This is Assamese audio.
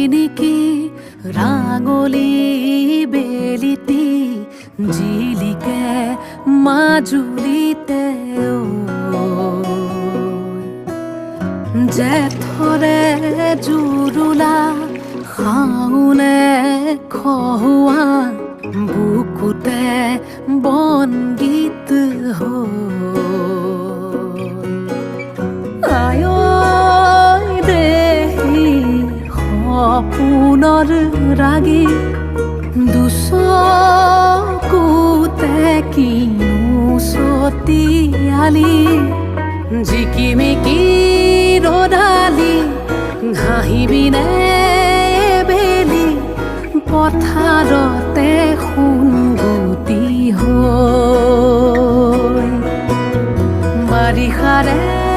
নিকি ৰাঙলী বেলিটি জিলিকে মাজুলীতে জেঠৰে জুৰুলা শাওনে খহুৱা বুকুতে বনগীত আয় দেহি সপোনৰ ৰাগী দুচকুতে কিনো চতিয়ালি জিকিমিকি ৰদালি ঘাঁহিবিনে বেলি পথাৰতে সোণগুটি হৈ বাৰিষাৰে